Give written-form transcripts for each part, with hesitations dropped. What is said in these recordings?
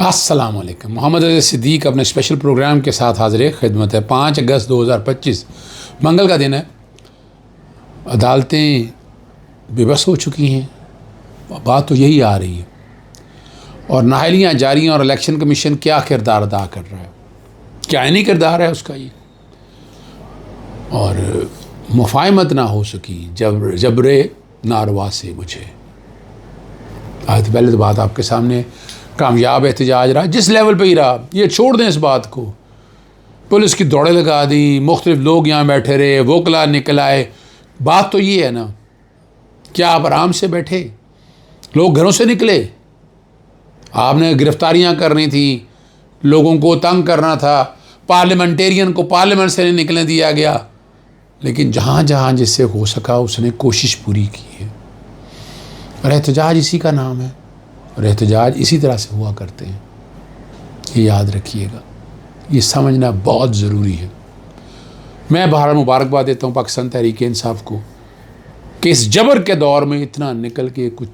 अस्सलाम वालेकुम। मोहम्मद रज़ा सिद्दीक़ अपने स्पेशल प्रोग्राम के साथ हाज़िर खिदमत है। 5 अगस्त 2025 मंगल का दिन है। अदालतें बेबस हो चुकी हैं, बात तो यही आ रही है। और नाहलियाँ जारी हैं और इलेक्शन कमीशन क्या किरदार अदा कर रहा है, क्या नहीं किरदार है उसका ये। और मुफाहमत ना हो सकी जबरे नारवा से मुझे। आज पहले तो बात आपके सामने कामयाब एहतजाज रहा, जिस लेवल पे ही रहा, ये छोड़ दें इस बात को। पुलिस की दौड़े लगा दी, मुख्तलिफ लोग यहाँ बैठे रहे, वोकला निकल आए। बात तो ये है ना, क्या आप आराम से बैठे? लोग घरों से निकले, आपने गिरफ्तारियाँ करनी थी, लोगों को तंग करना था, पार्लियामेंटेरियन को पार्लियामेंट से नहीं निकलने दिया गया। लेकिन जहाँ जहाँ जिससे हो सका उसने कोशिश पूरी की है। और एहतजाज इसी का नाम है, और एहतजाज इसी तरह से हुआ करते हैं। ये याद रखिएगा, ये समझना बहुत ज़रूरी है। मैं बहरहाल मुबारकबाद देता हूँ पाकिस्तान तहरीक इंसाफ को कि इस जबर के दौर में इतना निकल के कुछ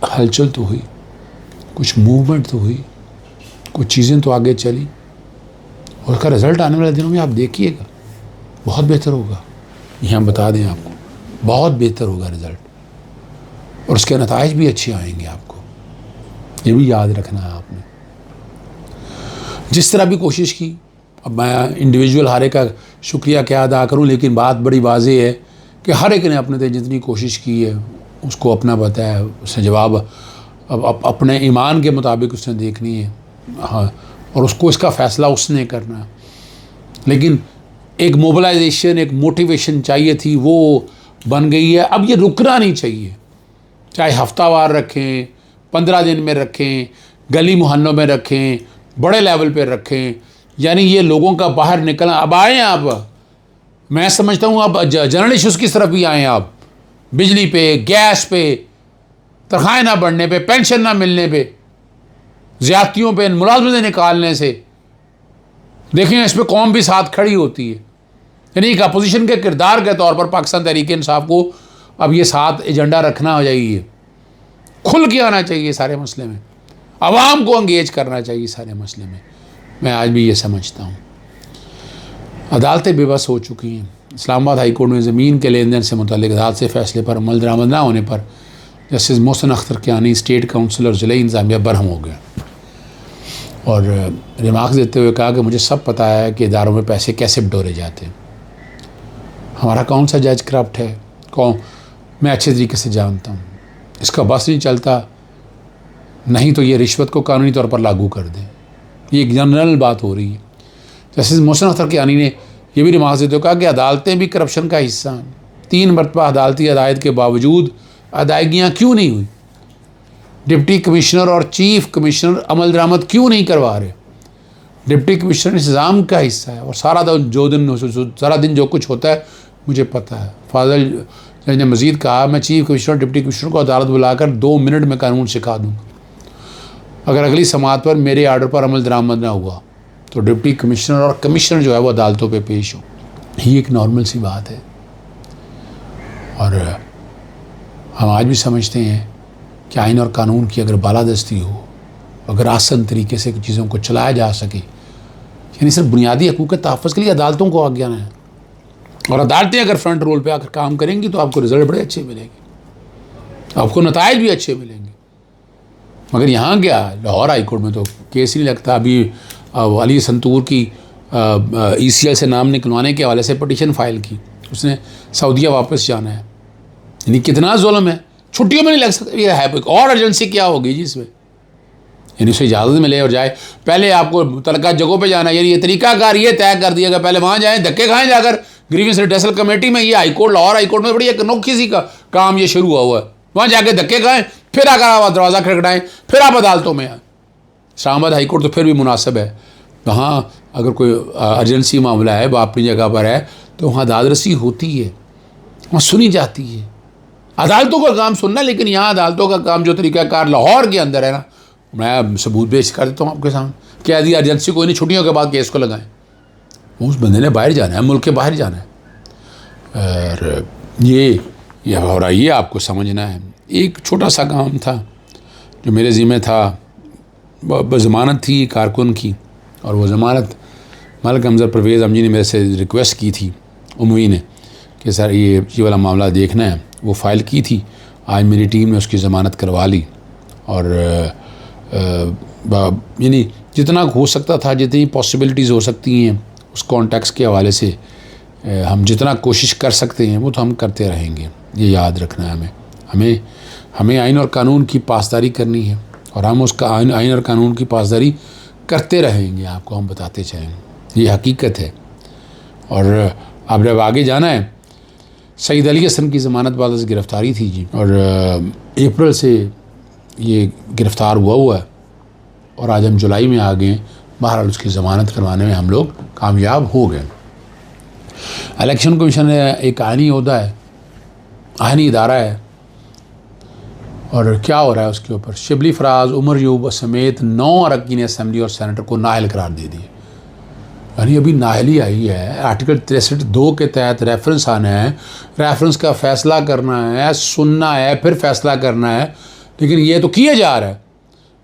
हलचल तो हुई, कुछ मूवमेंट तो हुई, कुछ चीज़ें तो आगे चली। और उसका रिज़ल्ट आने वाले दिनों में आप देखिएगा, बहुत बेहतर होगा। ये हम बता दें आपको, बहुत बेहतर होगा रिज़ल्ट, और उसके नताइज भी अच्छे आएंगे आपको। ये भी याद रखना है आपने। जिस तरह भी कोशिश की, अब मैं इंडिविजुअल हर एक का शुक्रिया क्या अदा करूं, लेकिन बात बड़ी वाज़ेह है कि हर एक ने अपने जितनी कोशिश की है उसको अपना बताया, उसने जवाब अब अपने ईमान के मुताबिक उसने देखनी है। हाँ, और उसको इसका फ़ैसला उसने करना है। लेकिन एक मोबिलाइजेशन, एक मोटिवेशन चाहिए थी, वो बन गई है। अब ये रुकना नहीं चाहिए, चाहे हफ्तावार रखें, 15 दिन में रखें, गली मोहल्लों में रखें, बड़े लेवल पे रखें। यानी ये लोगों का बाहर निकलना। अब आएँ आप, मैं समझता हूँ अब जनरल इशूज़ की तरफ भी आएँ आप। बिजली पे, गैस पे, तनख्वाहें ना बढ़ने पे, पेंशन ना मिलने पे, ज़्यादतियों पे, मुलाजमतें निकालने से देखें, इस पर कौम भी साथ खड़ी होती है। यानी एक अपोजिशन के किरदार के तौर पर पाकिस्तान तहरीक इंसाफ को अब ये साथ एजेंडा रखना चाहिए, खुल के आना चाहिए सारे मसले में, आवाम को अंगेज करना चाहिए सारे मसले में। मैं आज भी ये समझता हूँ। अदालतें बेबस हो चुकी हैं। इस्लामाबाद हाई कोर्ट में ज़मीन के लेन देन से मुतल्लिक अदालत से फ़ैसले पर अमल दरामद ना होने पर justice Mohsin Akhtar Kayani state council और ज़िला इंतज़ामिया बरहम हो गया और रिमार्क्स देते हुए कहा कि मुझे सब पता है कि इदारों में पैसे कैसे बटोरे जाते हैं। हमारा कौन सा जज करप्ट है, कौन, मैं अच्छे तरीके से जानता हूँ। इसका बस नहीं चलता, नहीं तो ये रिश्वत को कानूनी तौर पर लागू कर दें। ये एक जनरल बात हो रही है। जस्टिस मोहसिन अख्तर कियानी ने यह भी रिमार्क्स देते हुए कहा कि अदालतें भी करप्शन का हिस्सा हैं। 3 मरतबा अदालती हदायत के बावजूद अदायगियाँ क्यों नहीं हुई? डिप्टी कमिश्नर और चीफ कमिश्नर अमल दरामद क्यों नहीं करवा रहे? डिप्टी कमिश्नर निज़ाम का हिस्सा है, और सारा दिन जो कुछ होता है मुझे पता है। फाजल जज ने मज़ीद कहा, मैं चीफ कमिश्नर डिप्टी कमिश्नर को अदालत बुलाकर 2 मिनट में कानून सिखा दूँगा। अगर अगली समाअत पर मेरे आर्डर पर अमल दरामद ना हुआ तो डिप्टी कमिश्नर और कमिश्नर जो है वो अदालतों पे पेश हो। ये एक नॉर्मल सी बात है। और हम आज भी समझते हैं कि आइन और कानून की अगर बालादस्ती हो, अगर आसान तरीके से चीज़ों को चलाया जा सके, यानी सिर्फ बुनियादी हकूक़ के तहफ़्फ़ुज़ के लिए अदालतों को आज्ञा है। और अदालतें अगर फ्रंट रोल पे आकर काम करेंगी तो आपको रिज़ल्ट बड़े अच्छे मिलेंगे, आपको नताइज भी अच्छे मिलेंगे। मगर यहाँ क्या, लाहौर हाई कोर्ट में तो केस ही नहीं लगता। अभी अली संतूर की ECL से नाम निकलवाने के हवाले से पटिशन फाइल की, उसने सऊदीया वापस जाना है। यानी कितना जुल्म है, छुट्टियों में नहीं लग सकता। ये है और अर्जेंसी क्या होगी जी इसमें? यानी उसे इजाज़त मिले और जाए। पहले आपको मुतल्लिका जगहों पे जाना, यानी ये तरीक़ाकार ये तय कर दिया, पहले वहाँ जाएँ, धक्के खाएँ जाकर ग्रीवेंस रिड्रेसल कमेटी में। ये high court, Lahore high court में बड़ी एक अनोखी सी का काम ये शुरू हुआ है। वहाँ जाके धक्के खाएँ, फिर आकर आप दरवाज़ा खटखटाएँ, फिर आप अदालतों में आए। इस्लामाबाद हाई कोर्ट तो फिर भी मुनासिब है। वहाँ अगर कोई अर्जेंसी मामला है, वो अपनी जगह पर है, तो वहाँ अदालत होती है, वहाँ सुनी जाती है। अदालतों का काम सुनना, लेकिन यहाँ अदालतों का काम जो तरीक़ाकार लाहौर के अंदर है ना, मैं सबूत पेश कर देता हूँ आपके सामने। क्या यदि अर्जेंसी कोई नहीं, छुट्टियों के बाद केस को लगाएं, उस बंदे ने बाहर जाना है, मुल्क के बाहर जाना है। और ये हो रहा है, आपको समझना है। एक छोटा सा काम था जो मेरे ज़िम्मे था, ज़मानत थी कारकुन की, और वो ज़मानत मलिक हमज़ा परवेज़ अमजी ने मेरे से रिक्वेस्ट की थी, उमवी ने, कि सर ये वाला मामला देखना है। वो फ़ाइल की थी, आज मेरी टीम ने उसकी ज़मानत करवा ली। और यानी जितना हो सकता था, जितनी पॉसिबिलिटीज़ हो सकती हैं उस कॉन्टेक्स्ट के हवाले से हम जितना कोशिश कर सकते हैं वो तो हम करते रहेंगे। ये याद रखना है हमें आइन और कानून की पासदारी करनी है, और हम उसका आइन और कानून की पासदारी करते रहेंगे, आपको हम बताते चलेंगे। ये हकीकत है। और अब जब आगे जाना है, सईद अली हसन की ज़मानत बाद से गिरफ़्तारी थी जी, और अप्रैल से ये गिरफ़्तार हुआ है, और आज हम जुलाई में आ गए। बहरहाल उसकी ज़मानत करवाने में हम लोग कामयाब हो गए। इलेक्शन कमीशन एक आइनी ओहदा है, आइनी इदारा है, और क्या हो रहा है उसके ऊपर, शिबली फराज, उमर यूब समेत 9 अरकान असम्बली और सेनेटर को नाअहल करार दे दिए। यानी अभी नाअहली आई है, आर्टिकल 63(2) के तहत रेफरेंस आना है, रेफरेंस का फ़ैसला करना है, सुनना है, फिर फ़ैसला करना है, लेकिन ये तो किया जा रहा है।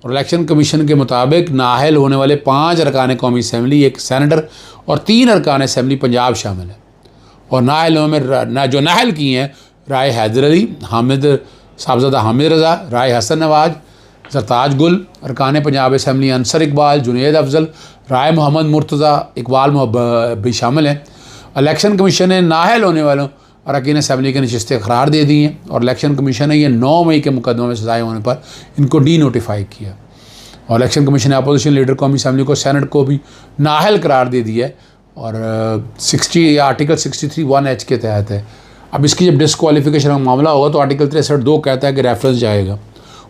और इलेक्शन कमीशन के मुताबिक नाअहल होने वाले 5 अरकान कौमी असम्बली, 1 सेनेटर और 3 अरकान असम्बली पंजाब शामिल है। और नाअहलों में जो नाअहल की हैं, राय हैदर अली, साहबजादा हामिद रज़ा, राय हसन नवाज, सरताज गुल, अरकान पंजाब असम्बली अंसर इकबाल, जुनैद अफजल, राय मोहम्मद मुर्तज़ा, इकबाल भी शामिल हैं। इलेक्शन कमीशन ने नाअहल होने वालों अरकान असम्बली की नशिस्तें करार दे दी हैं, और इलेक्शन कमीशन ने यह 9 मई के मुकदमे में सजाए होने पर इनको डी नोटिफाई किया। और इलेक्शन कमीशन ने अपोजिशन लीडर कौमी असम्बली को, सेनेट को भी नाअहल करार दे दिया है, और आर्टिकल 63(1)H के तहत है। अब इसकी जब डिस्क्वालिफिकेशन का मामला होगा तो आर्टिकल 63(2) कहता है कि रेफरेंस जाएगा,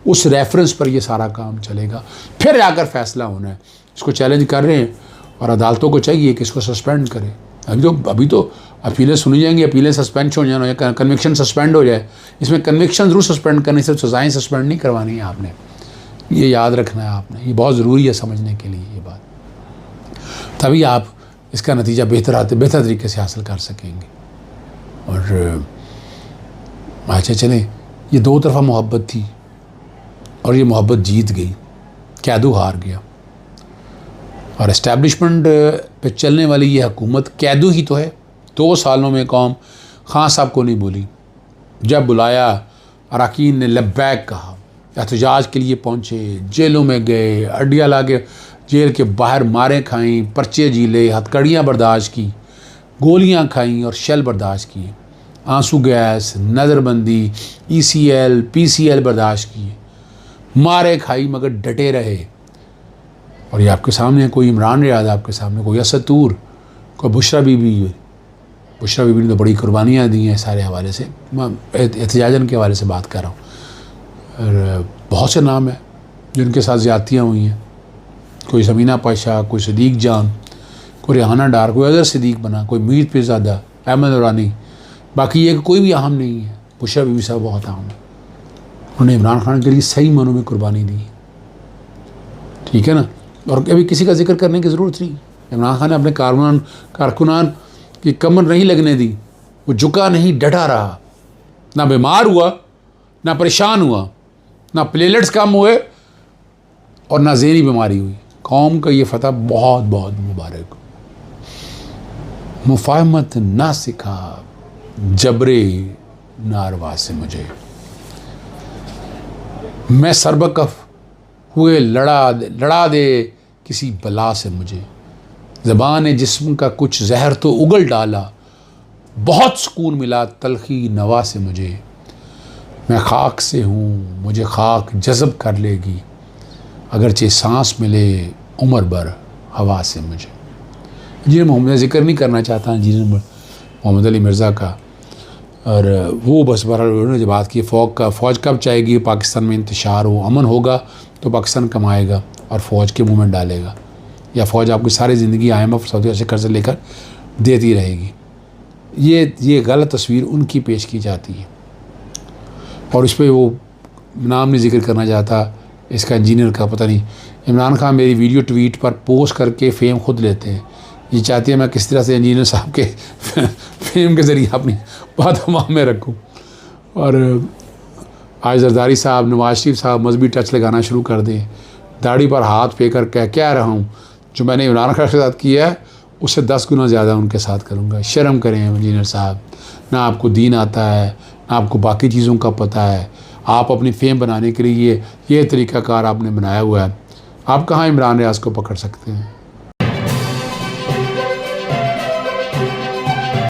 उस रेफरेंस पर ये सारा काम चलेगा, फिर आकर फैसला होना है। इसको चैलेंज कर रहे हैं, और अदालतों को चाहिए कि इसको सस्पेंड करें। अभी तो अपीलें सुनी जाएंगी, अपीलें सस्पेंड हो जाए, कन्विक्शन सस्पेंड हो जाए। इसमें कन्विक्शन ज़रूर सस्पेंड करनी, सिर्फ सज़ाएँ सस्पेंड नहीं करवानी है आपने, ये याद रखना है आपने। ये बहुत ज़रूरी है समझने के लिए ये बात, तभी आप इसका नतीजा बेहतर तरीके से हासिल कर सकेंगे। और अच्छा चलें, ये 2 तरफ़ा मोहब्बत थी, और ये मोहब्बत जीत गई, कैदू हार गया। और इस्टेब्लिशमेंट पे चलने वाली ये हुकूमत कैदू ही तो है। 2 सालों में कौम खान साहब को नहीं बोली। जब बुलाया अरकान ने लब्बैक कहा, एहतजाज के लिए पहुँचे, जेलों में गए, अड्डियाँ ला के जेल के बाहर मारें खाईं, पर्चे झीले, हथकड़ियाँ बर्दाश्त की, गोलियां खाईं और शेल बर्दाश्त किए, आंसू गैस, नज़रबंदी, ECL, PCL बर्दाश्त किए, मारे खाई मगर डटे रहे। और ये आपके सामने कोई इमरान रियाद, आपके सामने कोई असद तूर, कोई बुशरा बीबी ने तो बड़ी कुर्बानियाँ दी हैं सारे हवाले से। मैं एहतजाजन के हवाले से बात कर रहा हूँ। और बहुत से नाम हैं जिनके साथ ज़्यादतियाँ हुई हैं, कोई समीना पाशा, कोई सदीक जान, कोई रेहाना डार, कोई अजहर सिद्दीक बना, कोई मीर पीरज़ादा, अहमद नूरानी। बाकी ये कोई भी अहम नहीं है। बुशरा बीबी साहब बहुत अहम है, उन्होंने इमरान खान के लिए सही मानों में कुर्बानी दी, ठीक है ना। और कभी किसी का जिक्र करने की ज़रूरत नहीं। इमरान खान ने अपने कारकुनान की कमर नहीं लगने दी, वो झुका नहीं, डटा रहा, ना बीमार हुआ, ना परेशान हुआ, ना प्लेटलेट्स कम हुए, और ना ज़हनी बीमारी हुई। कौम का ये फतह बहुत बहुत मुबारक। मुफाहमत ना सिखा जबरे नारवा से मुझे, मैं सरबकफ हुए लड़ा दे किसी बला से मुझे, ज़बान जिस्म का कुछ जहर तो उगल डाला, बहुत सुकून मिला तलखी नवा से मुझे, मैं खाक से हूँ मुझे खाक जज़ब कर लेगी, अगरचे सांस मिले उम्र भर हवा से मुझे। जी मोहम्मद ज़िक्र नहीं करना चाहता जी मोहम्मद अली मिर्ज़ा का, और वो बस बहरहाल उन्होंने जो बात की फ़ौज कब चाहेगी पाकिस्तान में इंतशार हो, अमन होगा तो पाकिस्तान कमाएगा और फ़ौज के मुँह में डालेगा, या फ़ौज आपकी सारी ज़िंदगी IMF सऊदी से कर्ज लेकर देती रहेगी। ये गलत तस्वीर उनकी पेश की जाती है। और इस पर वो नाम नहीं जिक्र करना चाहता इसका इंजीनियर का, पता नहीं इमरान खान मेरी वीडियो ट्वीट पर पोस्ट करके फेम खुद लेते हैं। ये चाहती है मैं किस तरह से इंजीनियर साहब के फेम के ज़रिए अपनी बात हवा में रखूँ। और आज जरदारी साहब, नवाज शरीफ साहब मजहबी टच लगाना शुरू कर दें, दाढ़ी पर हाथ फेंक कर कह रहा हूँ, जो मैंने इमरान खान के साथ किया है उससे 10 गुना ज़्यादा उनके साथ करूँगा। शर्म करें इंजीनियर साहब, ना आपको दीन आता है, ना आपको बाकी चीज़ों का पता है। आप अपनी फेम बनाने के लिए ये तरीक़ाकार आपने बनाया हुआ है। आप कहाँ इमरान रियाज को पकड़ सकते हैं?